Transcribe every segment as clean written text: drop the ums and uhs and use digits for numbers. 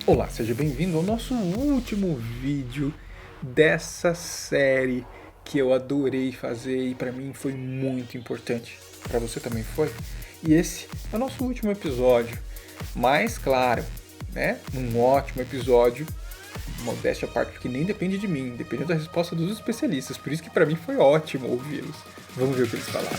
Olá, seja bem-vindo ao nosso último vídeo dessa série que eu adorei fazer e para mim foi muito importante. Para você também foi? E esse é o nosso último episódio. Mas, claro, né? Um ótimo episódio. Modéstia à parte, porque nem depende de mim, depende da resposta dos especialistas. Por isso que para mim foi ótimo ouvi-los. Vamos ver o que eles falaram.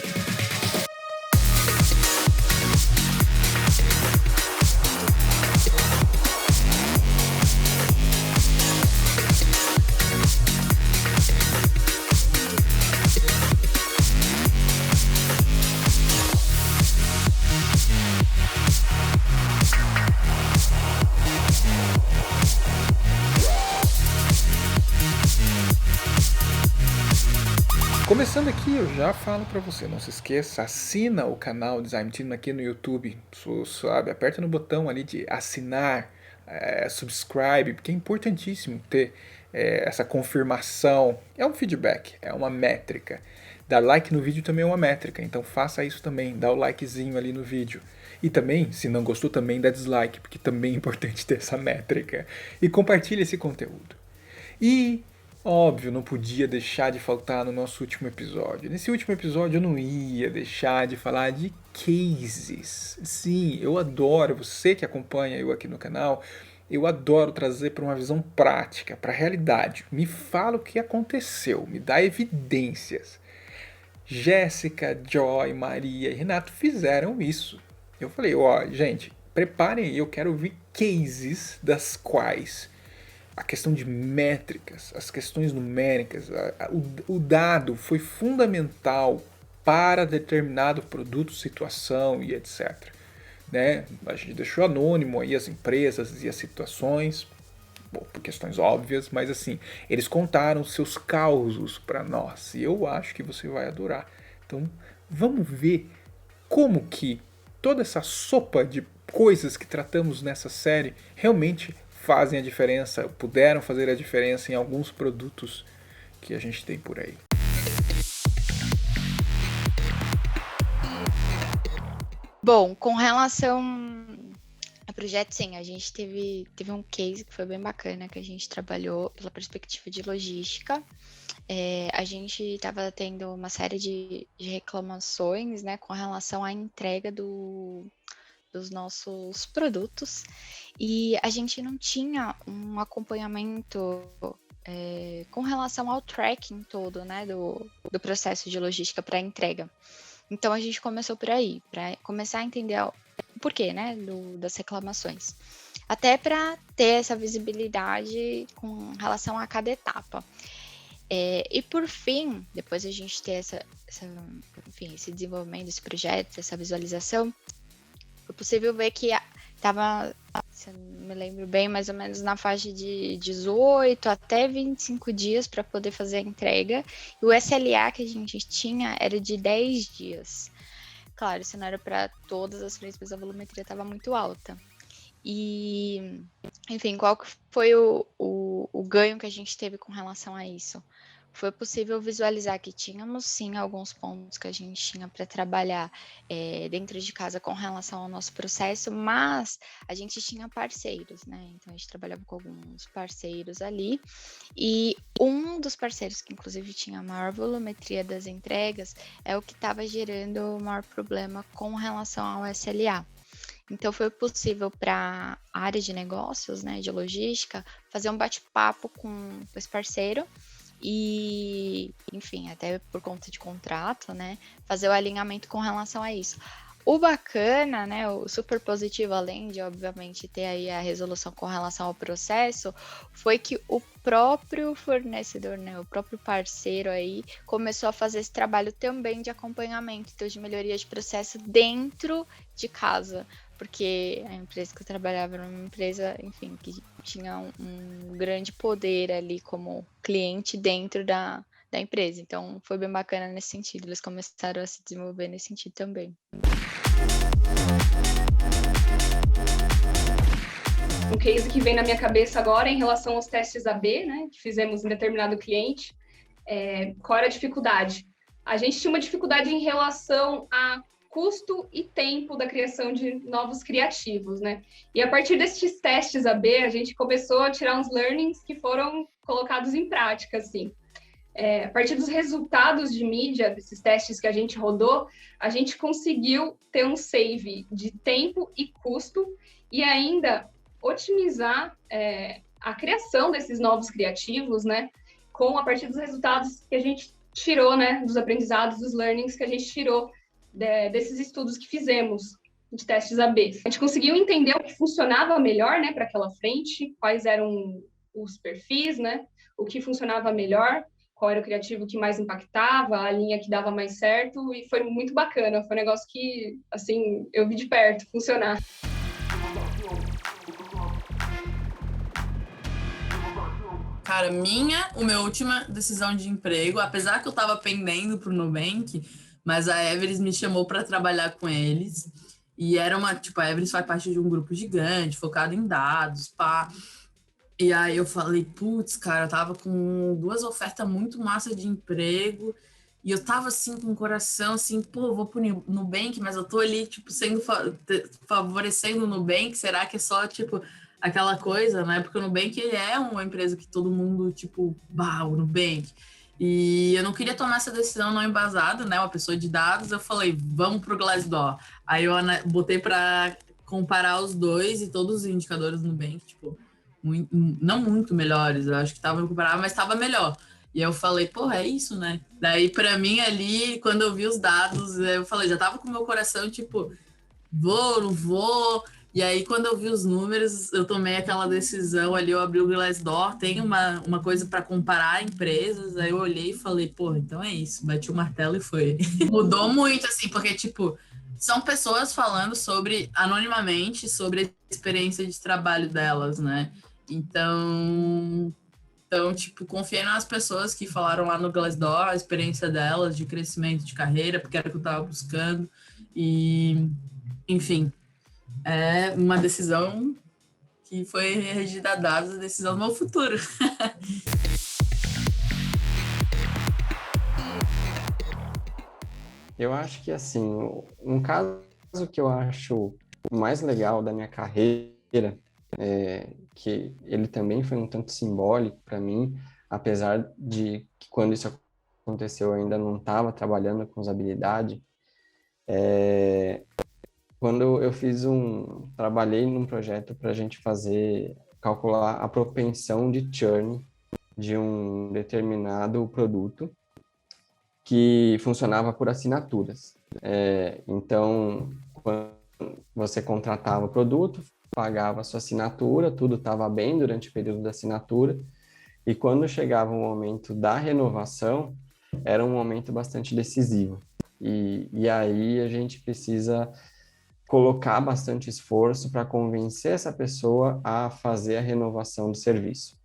Começando aqui, eu já falo pra você, não se esqueça, assina o canal Design Team aqui no YouTube, sabe, aperta no botão ali de assinar, subscribe, porque é importantíssimo ter essa confirmação, é um feedback, é uma métrica. Dar like no vídeo também é uma métrica, então faça isso também, dá o likezinho ali no vídeo. E também, se não gostou, também dá dislike, porque também é importante ter essa métrica. E compartilhe esse conteúdo. E óbvio, não podia deixar de faltar no nosso último episódio. Nesse último episódio eu não ia deixar de falar de cases. Sim, eu adoro, você que acompanha eu aqui no canal, eu adoro trazer para uma visão prática, para a realidade. Me fala o que aconteceu, me dá evidências. Jéssica, Joy, Maria e Renato fizeram isso. Eu falei, ó, gente, preparem aí, eu quero ouvir cases das quais a questão de métricas, as questões numéricas, o dado foi fundamental para determinado produto, situação e etc. Né? A gente deixou anônimo aí as empresas e as situações, bom, por questões óbvias, mas assim, eles contaram seus causos para nós e eu acho que você vai adorar. Então, vamos ver como que toda essa sopa de coisas que tratamos nessa série realmente fazem a diferença, puderam fazer a diferença em alguns produtos que a gente tem por aí. Bom, com relação a projeto, sim, a gente teve um case que foi bem bacana, que a gente trabalhou pela perspectiva de logística. A gente estava tendo uma série de reclamações, né, com relação à entrega dos nossos produtos, e a gente não tinha um acompanhamento com relação ao tracking todo, né, do processo de logística para entrega. Então a gente começou por aí, para começar a entender o porquê, né, das reclamações. Até para ter essa visibilidade com relação a cada etapa. E por fim, depois a gente ter esse desenvolvimento desse projeto, essa visualização, foi possível ver que estava, se eu não me lembro bem, mais ou menos na faixa de 18 até 25 dias para poder fazer a entrega. E o SLA que a gente tinha era de 10 dias. Claro, isso não era para todas as frentes, mas a volumetria estava muito alta. E, enfim, qual que foi o ganho que a gente teve com relação a isso? Foi possível visualizar que tínhamos, sim, alguns pontos que a gente tinha para trabalhar dentro de casa com relação ao nosso processo, mas a gente tinha parceiros, né? Então, a gente trabalhava com alguns parceiros ali, e um dos parceiros, que inclusive tinha a maior volumetria das entregas, é o que estava gerando o maior problema com relação ao SLA. Então, foi possível para a área de negócios, né, de logística, fazer um bate-papo com esse parceiro e, enfim, até por conta de contrato, né, fazer o alinhamento com relação a isso. O bacana, né, o super positivo, além de, obviamente, ter aí a resolução com relação ao processo, foi que o próprio fornecedor, né, o próprio parceiro aí, começou a fazer esse trabalho também de acompanhamento, então de melhoria de processo dentro de casa, porque a empresa que eu trabalhava era uma empresa, enfim, que tinha um grande poder ali como cliente dentro da empresa. Então, foi bem bacana nesse sentido. Eles começaram a se desenvolver nesse sentido também. Um case que vem na minha cabeça agora em relação aos testes AB, né, que fizemos em determinado cliente. Qual era a dificuldade? A gente tinha uma dificuldade em relação a custo e tempo da criação de novos criativos, né? E a partir desses testes AB, a gente começou a tirar uns learnings que foram colocados em prática, assim. A partir dos resultados de mídia, desses testes que a gente rodou, a gente conseguiu ter um save de tempo e custo e ainda otimizar a criação desses novos criativos, né? A partir dos resultados que a gente tirou, né? Dos aprendizados, dos learnings que a gente tirou desses estudos que fizemos de testes AB. A gente conseguiu entender o que funcionava melhor, né? Para aquela frente, quais eram os perfis, né? O que funcionava melhor, qual era o criativo que mais impactava, a linha que dava mais certo, e foi muito bacana. Foi um negócio que, assim, eu vi de perto funcionar. Cara, o minha última decisão de emprego, apesar que eu tava pendendo pro Nubank, mas a Everest me chamou para trabalhar com eles, e era a Everest faz parte de um grupo gigante, focado em dados, pá. E aí eu falei, putz, cara, eu tava com 2 ofertas muito massa de emprego, e eu tava, assim, com o coração, assim, pô, vou pro Nubank, mas eu tô ali, tipo, favorecendo o Nubank, será que é só, tipo, aquela coisa, né? Porque o Nubank, ele é uma empresa que todo mundo, tipo, o Nubank. E eu não queria tomar essa decisão não embasada, né? Uma pessoa de dados, eu falei, vamos pro Glassdoor. Aí eu botei para comparar os dois e todos os indicadores do Nubank, tipo, não muito melhores, eu acho que tava comparável, mas estava melhor. E eu falei, porra, é isso, né? Daí, para mim, ali, quando eu vi os dados, eu falei, já tava com o meu coração, tipo, vou, não vou. E aí, quando eu vi os números, eu tomei aquela decisão ali, eu abri o Glassdoor, tem uma coisa para comparar empresas, aí eu olhei e falei, porra, então é isso, bati o martelo e foi. Mudou muito, assim, porque, tipo, são pessoas falando anonimamente, sobre a experiência de trabalho delas, né? Então, tipo, confiei nas pessoas que falaram lá no Glassdoor a experiência delas de crescimento de carreira, porque era o que eu estava buscando. E, enfim, é uma decisão que foi regida a dados, a decisão do meu futuro. Eu acho que, assim, um caso que eu acho mais legal da minha carreira, que ele também foi um tanto simbólico para mim, apesar de que quando isso aconteceu eu ainda não estava trabalhando com usabilidade, quando eu trabalhei num projeto para a gente calcular a propensão de churn de um determinado produto que funcionava por assinaturas. Então, quando você contratava o produto, pagava a sua assinatura, tudo estava bem durante o período da assinatura, e quando chegava o momento da renovação, era um momento bastante decisivo. E aí a gente precisa colocar bastante esforço para convencer essa pessoa a fazer a renovação do serviço.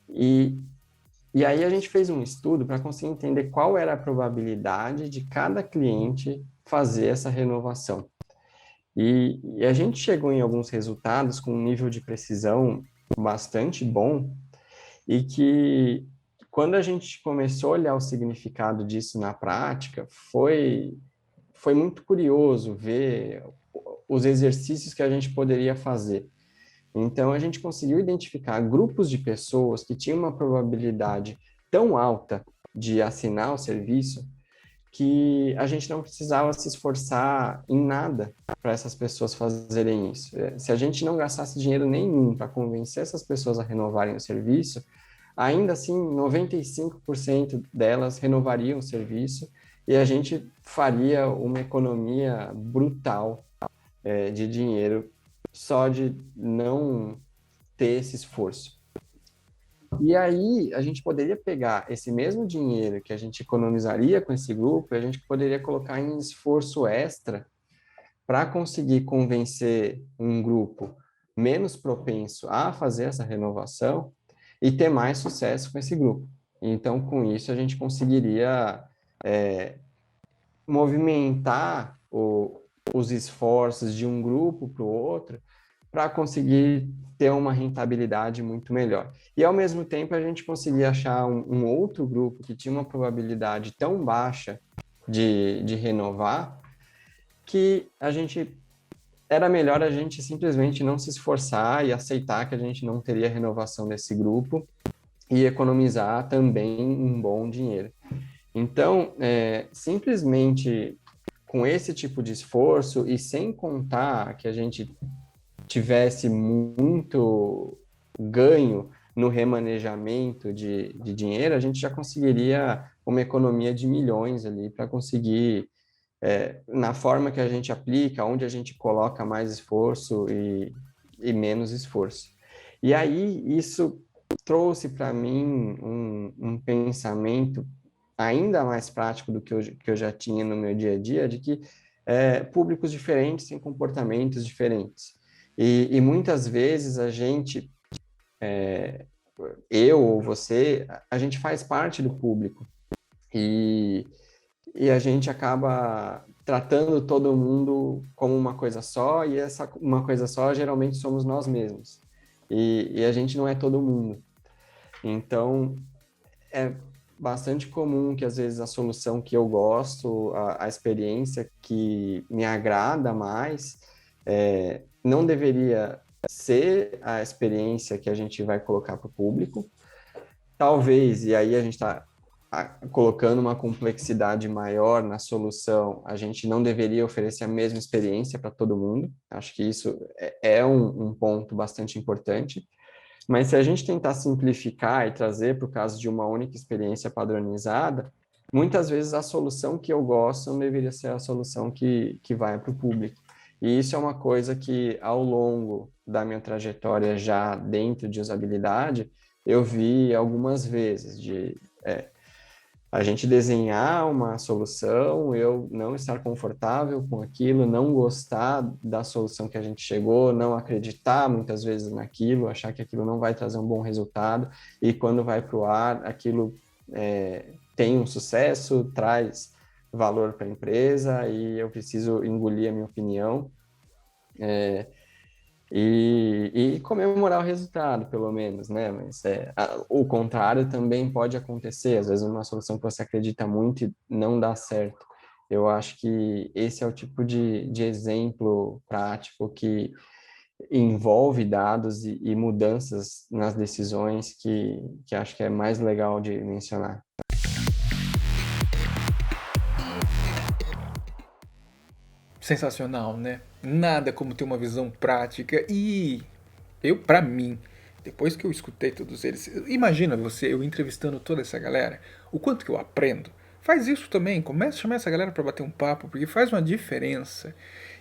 E aí a gente fez um estudo para conseguir entender qual era a probabilidade de cada cliente fazer essa renovação. E a gente chegou em alguns resultados com um nível de precisão bastante bom, e que quando a gente começou a olhar o significado disso na prática, foi muito curioso ver os exercícios que a gente poderia fazer. Então, a gente conseguiu identificar grupos de pessoas que tinham uma probabilidade tão alta de assinar o serviço que a gente não precisava se esforçar em nada para essas pessoas fazerem isso. Se a gente não gastasse dinheiro nenhum para convencer essas pessoas a renovarem o serviço, ainda assim, 95% delas renovariam o serviço e a gente faria uma economia brutal de dinheiro só de não ter esse esforço. E aí, a gente poderia pegar esse mesmo dinheiro que a gente economizaria com esse grupo e a gente poderia colocar em esforço extra para conseguir convencer um grupo menos propenso a fazer essa renovação e ter mais sucesso com esse grupo. Então, com isso, a gente conseguiria movimentar os esforços de um grupo para o outro para conseguir ter uma rentabilidade muito melhor. E, ao mesmo tempo, a gente conseguia achar um outro grupo que tinha uma probabilidade tão baixa de renovar, que era melhor a gente simplesmente não se esforçar e aceitar que a gente não teria renovação desse grupo e economizar também um bom dinheiro. Então, simplesmente com esse tipo de esforço e sem contar que a gente tivesse muito ganho no remanejamento de dinheiro, a gente já conseguiria uma economia de milhões ali para conseguir, na forma que a gente aplica, onde a gente coloca mais esforço e menos esforço. E aí, isso trouxe para mim um pensamento ainda mais prático do que eu já tinha no meu dia a dia, de que públicos diferentes têm comportamentos diferentes. E muitas vezes a gente, eu ou você, a gente faz parte do público. E a gente acaba tratando todo mundo como uma coisa só, e essa uma coisa só geralmente somos nós mesmos. E a gente não é todo mundo. Então, é bastante comum que, às vezes, a solução que eu gosto, a experiência que me agrada mais, não deveria ser a experiência que a gente vai colocar para o público. Talvez, e aí a gente está colocando uma complexidade maior na solução, a gente não deveria oferecer a mesma experiência para todo mundo. Acho que isso é um ponto bastante importante. Mas se a gente tentar simplificar e trazer para o caso de uma única experiência padronizada, muitas vezes a solução que eu gosto não deveria ser a solução que vai para o público. E isso é uma coisa que, ao longo da minha trajetória já dentro de usabilidade, eu vi algumas vezes a gente desenhar uma solução, eu não estar confortável com aquilo, não gostar da solução que a gente chegou, não acreditar muitas vezes naquilo, achar que aquilo não vai trazer um bom resultado, e quando vai para o ar, aquilo tem um sucesso, traz valor para a empresa, e eu preciso engolir a minha opinião, e comemorar o resultado, pelo menos, né? Mas o contrário também pode acontecer. Às vezes, uma solução que você acredita muito e não dá certo. Eu acho que esse é o tipo de exemplo prático que envolve dados e mudanças nas decisões que acho que é mais legal de mencionar. Sensacional, né? Nada como ter uma visão prática. E pra mim, depois que eu escutei todos eles, imagina eu entrevistando toda essa galera, o quanto que eu aprendo. Faz isso também, começa a chamar essa galera para bater um papo, porque faz uma diferença.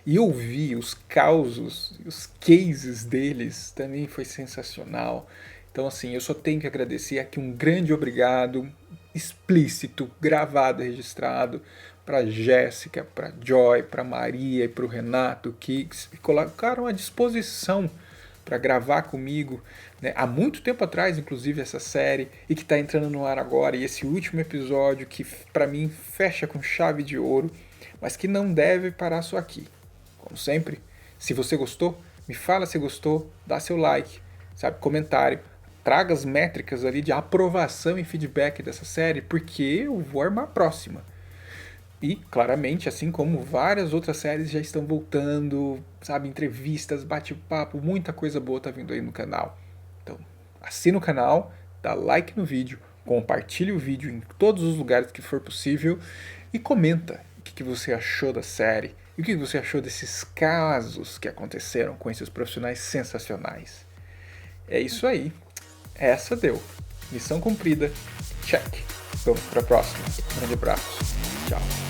E ouvir os causos, os cases deles também foi sensacional. Então, assim, eu só tenho que agradecer aqui um grande obrigado, explícito, gravado, registrado, para Jéssica, para Joy, para Maria e para o Renato, que se colocaram à disposição para gravar comigo, né? Há muito tempo atrás, inclusive, essa série, e que está entrando no ar agora, e esse último episódio que, para mim, fecha com chave de ouro, mas que não deve parar só aqui. Como sempre, se você gostou, me fala se gostou, dá seu like, sabe, comentário, traga as métricas ali de aprovação e feedback dessa série, porque eu vou armar a próxima. E, claramente, assim como várias outras séries já estão voltando, sabe, entrevistas, bate-papo, muita coisa boa tá vindo aí no canal. Então, assina o canal, dá like no vídeo, compartilhe o vídeo em todos os lugares que for possível e comenta o que você achou da série e o que você achou desses casos que aconteceram com esses profissionais sensacionais. É isso aí. Essa deu. Missão cumprida. Check. Vamos para a próxima. Um grande abraço. Tchau.